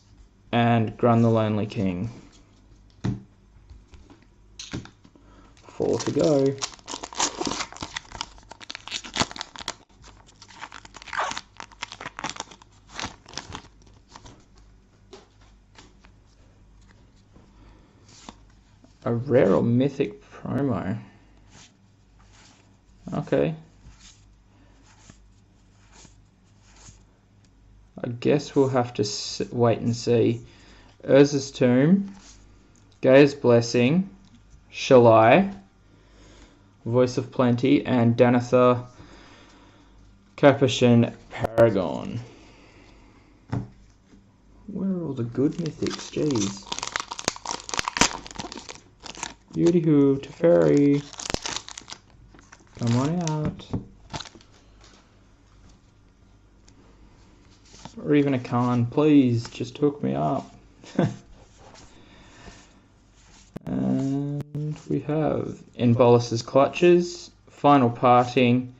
and Grun the Lonely King. 4 to go. A rare or mythic promo. Okay. I guess we'll have to wait and see. Urza's Tomb, Gaia's Blessing, Shalai, Voice of Plenty, and Danitha Capuchin Paragon. Where are all the good mythics? Jeez. Beauty-hoo, Teferi. Come on out. Or even a Khan, please, just hook me up. And we have In Bolus's Clutches, Final Parting,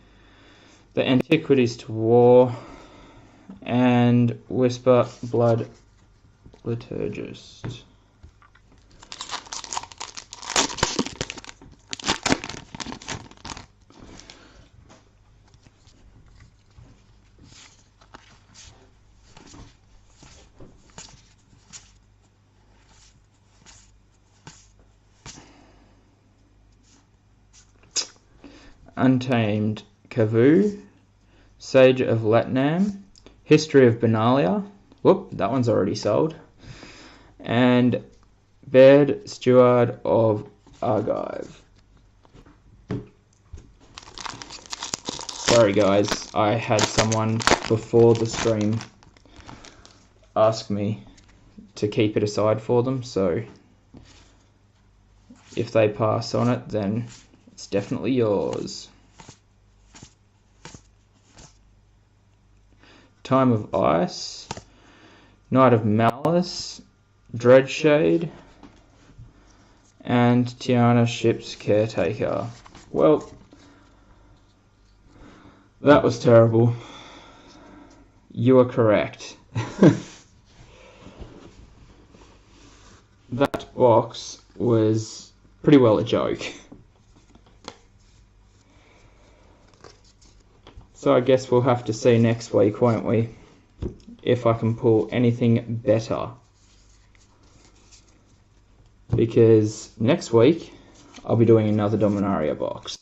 The Antiquities to War, and Whisper Blood Liturgist. Untamed Kavu, Sage of Latnam, History of Benalia, whoop, that one's already sold, and Baird Steward of Argive. Sorry guys, I had someone before the stream ask me to keep it aside for them, so if they pass on it, then it's definitely yours. Time of Ice, Night of Malice, Dreadshade, and Tiana Ship's Caretaker. Well, that was terrible. You are correct. That box was pretty well a joke. So I guess we'll have to see next week, won't we? If I can pull anything better. Because next week, I'll be doing another Dominaria box.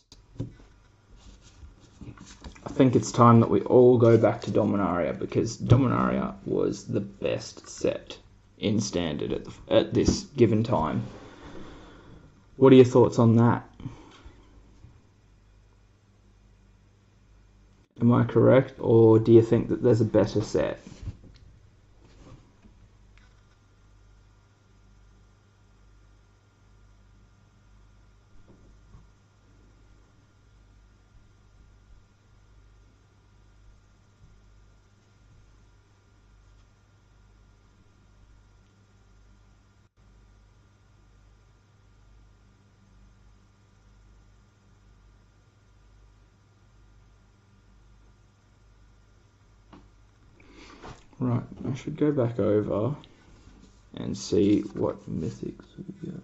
I think it's time that we all go back to Dominaria, because Dominaria was the best set in Standard at this given time. What are your thoughts on that? Am I correct, or do you think that there's a better set? Right, I should go back over and see what mythics we got.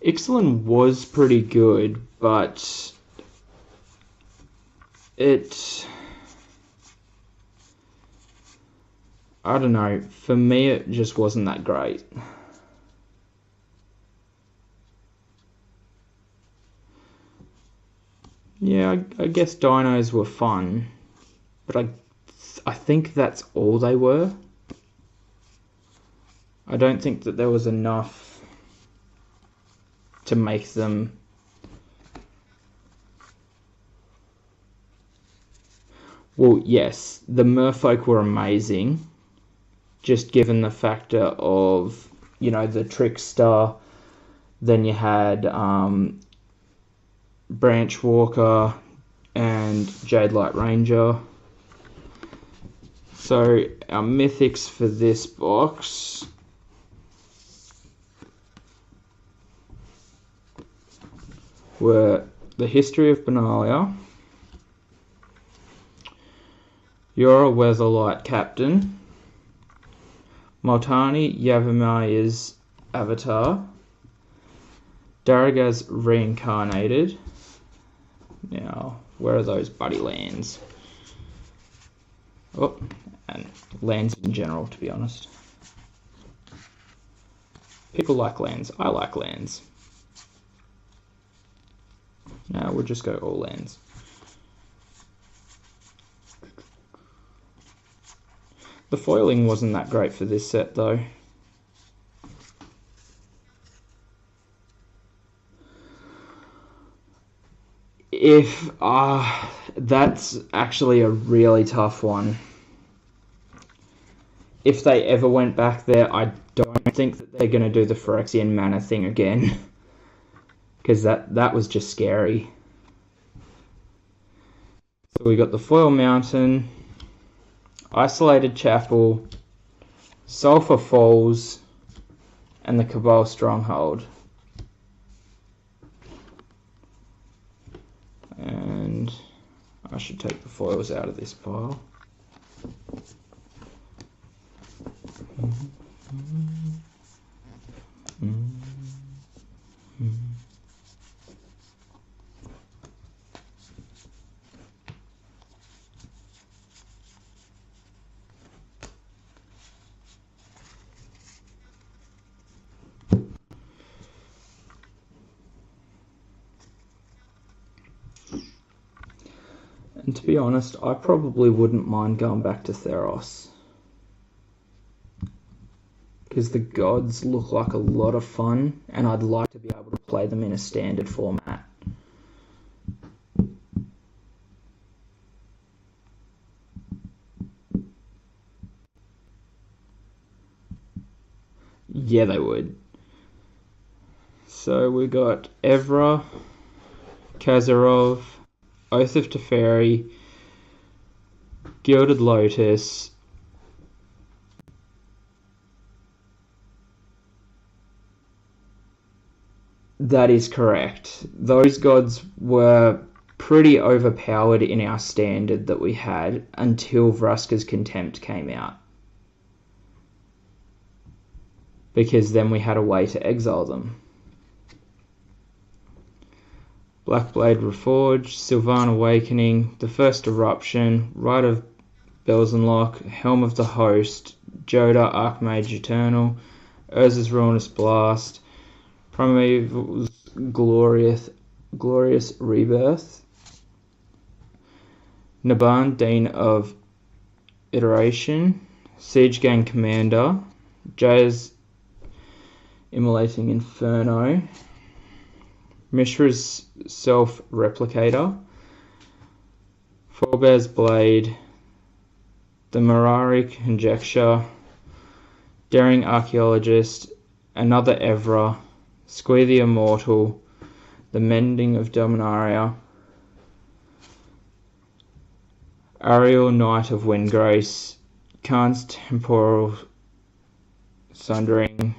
Ixalan was pretty good, but I don't know, for me it just wasn't that great. Yeah, I guess dinos were fun, but I think that's all they were. I don't think that there was enough to make them well, yes, the merfolk were amazing, just given the factor of, you know, the trickster. Then you had Branch Walker and Jade Light Ranger. So our mythics for this box were the History of Benalia, You're a Weatherlight Captain, Multani Yavimai's Avatar, Daragaz Reincarnated. Now, where are those buddy lands? Oh, and lands in general, to be honest. People like lands. I like lands. Now we'll just go all lands. The foiling wasn't that great for this set, though. That's actually a really tough one. If they ever went back there, I don't think that they're going to do the Phyrexian mana thing again. Because that was just scary. So we got the Foil Mountain, Isolated Chapel, Sulphur Falls, and the Cabal Stronghold. And I should take the foils out of this pile. And to be honest, I probably wouldn't mind going back to Theros. Because the gods look like a lot of fun, and I'd like to be able to play them in a standard format. Yeah, they would. So we got Evra, Kazarov, Oath of Teferi, Gilded Lotus, that is correct. Those gods were pretty overpowered in our standard that we had until Vraska's Contempt came out. Because then we had a way to exile them. Blackblade Reforged, Sylvan Awakening, The First Eruption, Rite of Belzenlock, Helm of the Host, Joda, Archmage Eternal, Urza's Ruinous Blast, Primeval's Glorious Rebirth, Naban, Dean of Iteration, Siege Gang Commander, Jay's Immolating Inferno, Mishra's Self-Replicator, Forebear's Blade, the Mirari Conjecture, Daring Archaeologist, Another Evra, Squee the Immortal, The Mending of Dominaria, Ariel, Knight of Windgrace, Khan's Temporal Sundering,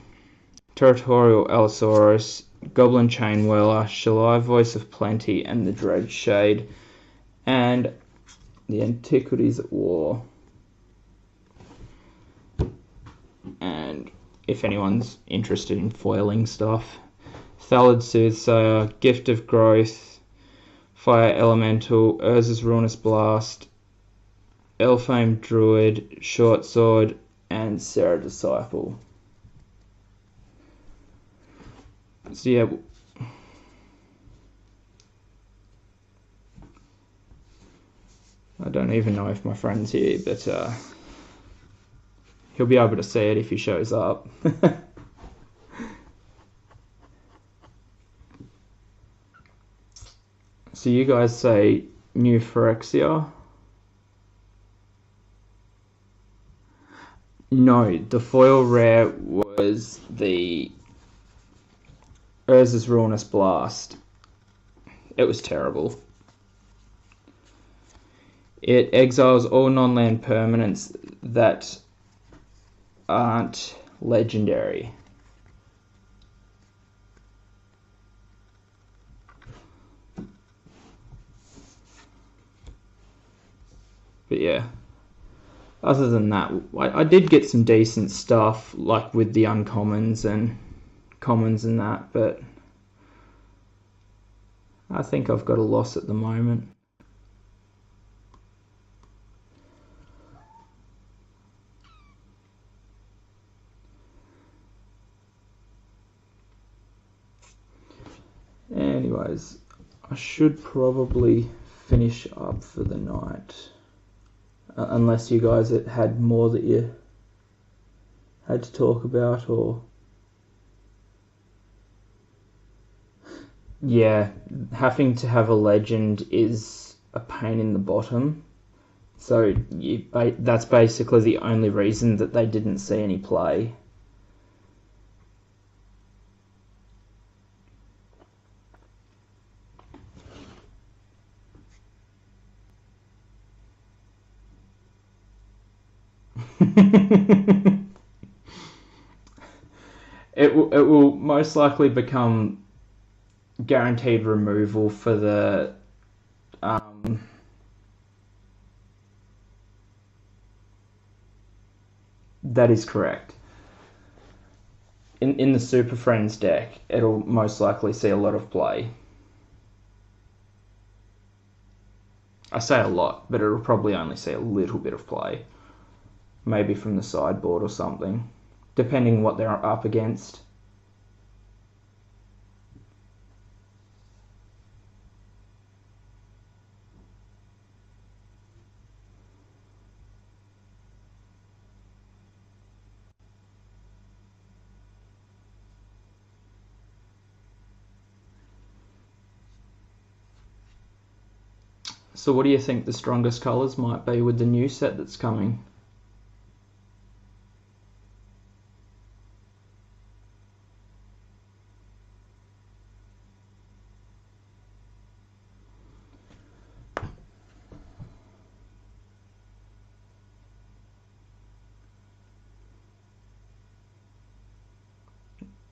Territorial Allosaurus, Goblin Chainwhirler, Shalai Voice of Plenty, and the Dread Shade, and the Antiquities at War. And if anyone's interested in foiling stuff, Thallid Soothsayer, Gift of Growth, Fire Elemental, Urza's Ruinous Blast, Elfame Druid, Short Sword, and Sarah Disciple. So yeah, I don't even know if my friend's here, but He'll be able to see it if he shows up. So you guys say new Phyrexia? No, the foil rare was the Urza's Ruinous Blast. It was terrible. It exiles all non-land permanents that aren't legendary. But yeah, other than that, I did get some decent stuff, like with the uncommons and commons and that, but I think I've got a loss at the moment. Anyways, I should probably finish up for the night. Unless you guys had more that you had to talk about, or... Yeah, having to have a legend is a pain in the bottom. So that's basically the only reason that they didn't see any play. It will most likely become guaranteed removal for the that is correct. In the Super Friends deck, it'll most likely see a lot of play. I say a lot, but it'll probably only see a little bit of play. Maybe from the sideboard or something, depending what they're up against. So what do you think the strongest colours might be with the new set that's coming?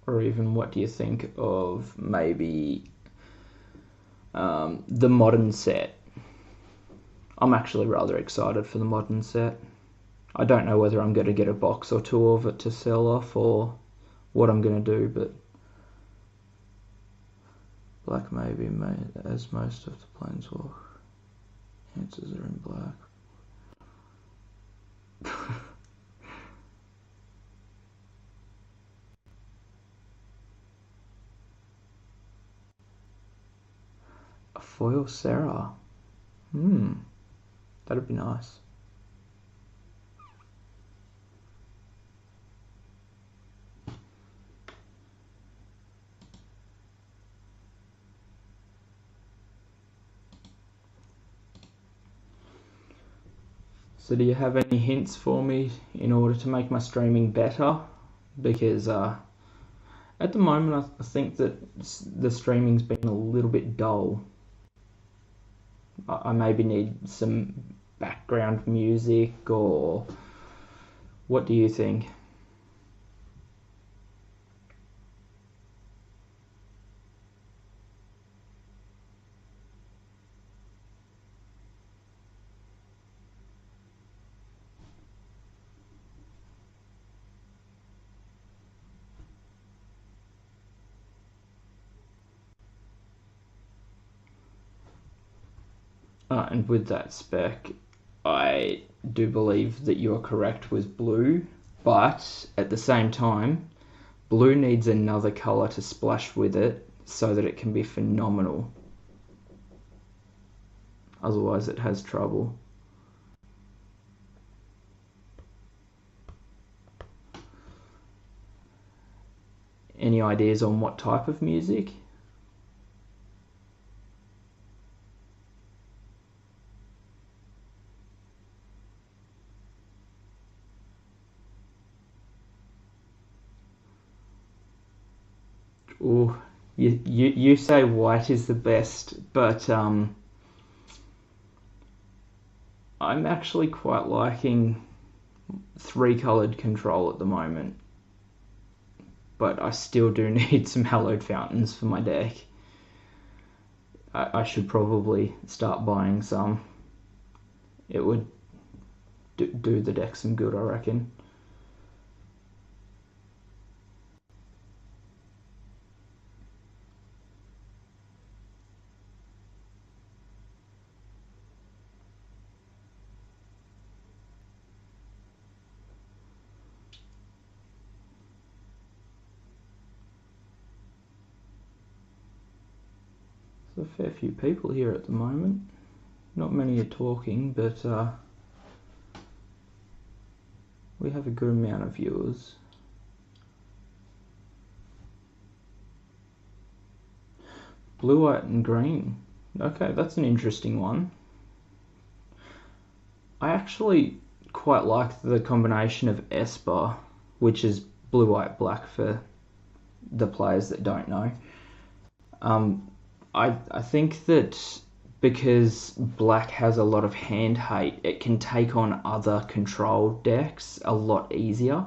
Or even what do you think of maybe the modern set? I'm actually rather excited for the modern set. I don't know whether I'm going to get a box or two of it to sell off or what I'm going to do, but black maybe as most of the planeswalk answers are in black. A foil Sarah. That'd be nice. So do you have any hints for me in order to make my streaming better? Because at the moment I think that the streaming's been a little bit dull. I maybe need some background music, or what do you think? And with that spec, I do believe that you're correct with blue, but at the same time, blue needs another colour to splash with it so that it can be phenomenal. Otherwise it has trouble. Any ideas on what type of music? Ooh, you say white is the best, but I'm actually quite liking three-coloured control at the moment. But I still do need some hallowed fountains for my deck. I should probably start buying some. It would do the deck some good, I reckon. There's a fair few people here at the moment. Not many are talking, but we have a good amount of viewers. Blue, white and green. Okay, that's an interesting one. I actually quite like the combination of Esper, which is blue, white, black for the players that don't know. I think that because black has a lot of hand hate, it can take on other control decks a lot easier.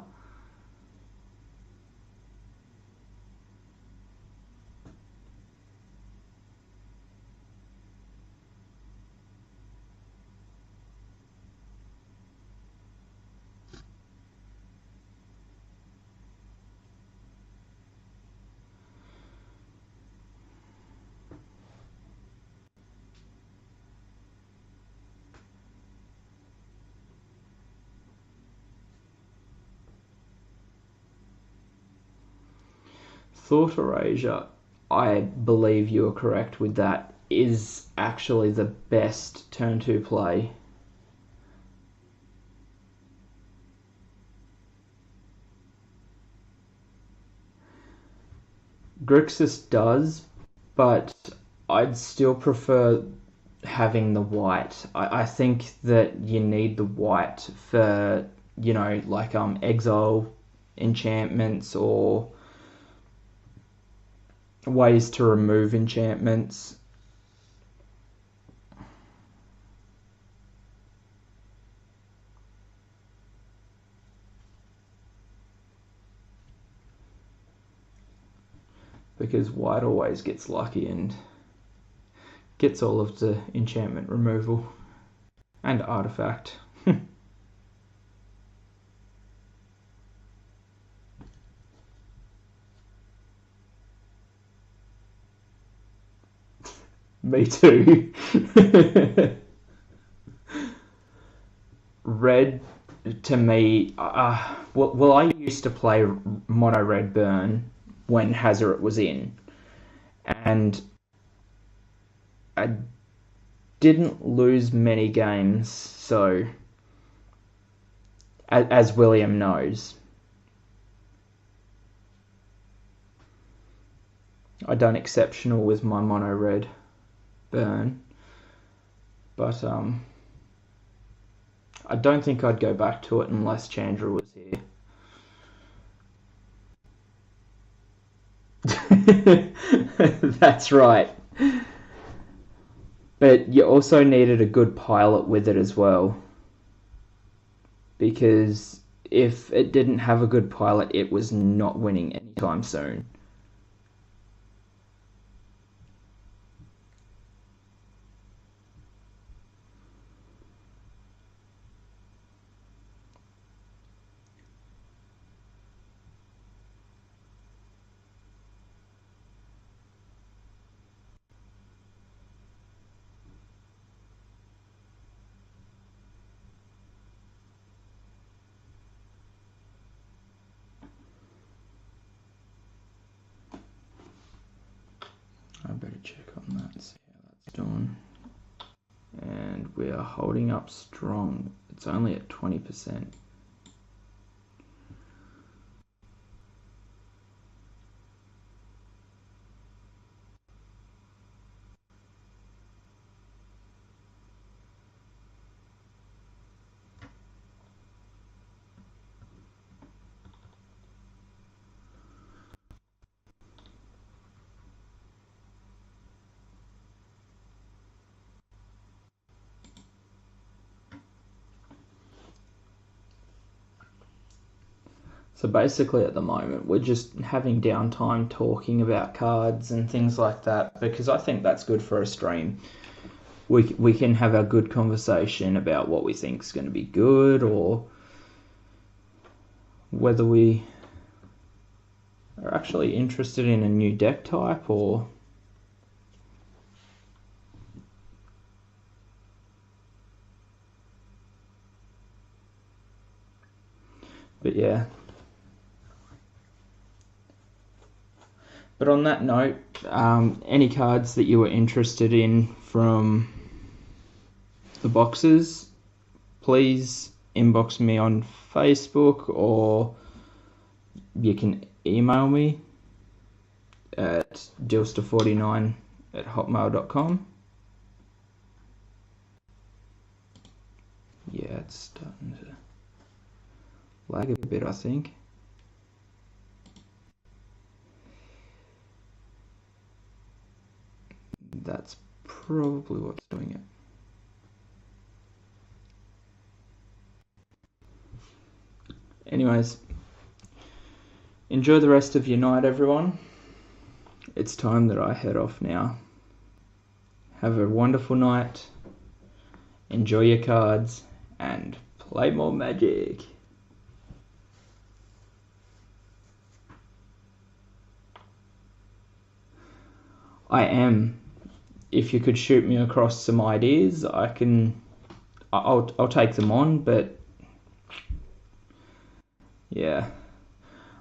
Thought Erasure, I believe you are correct with that, is actually the best turn 2 play. Grixis does, but I'd still prefer having the white. I think that you need the white for, like exile enchantments or ways to remove enchantments. Because white always gets lucky and gets all of the enchantment removal and artifact. Me too. Red, to me, well, I used to play mono red burn when Hazoret was in, and I didn't lose many games, so as William knows, I done exceptional with my mono red burn, but I don't think I'd go back to it unless Chandra was here. That's right. But you also needed a good pilot with it as well. Because if it didn't have a good pilot, it was not winning anytime soon. I better check on that, see how that's doing. And we are holding up strong. It's only at 20%. So basically at the moment we're just having downtime talking about cards and things like that, because I think that's good for a stream. We can have a good conversation about what we think is going to be good, or whether we are actually interested in a new deck type, or but yeah. But on that note, any cards that you were interested in from the boxes, please inbox me on Facebook, or you can email me at dealster49@hotmail.com. Yeah, it's starting to lag a bit, I think. That's probably what's doing it. Anyways, enjoy the rest of your night, everyone. It's time that I head off now. Have a wonderful night. Enjoy your cards and play more Magic. I am. If you could shoot me across some ideas, I'll take them on, but yeah.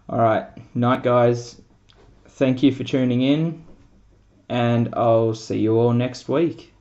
Alright, night guys. Thank you for tuning in, and I'll see you all next week.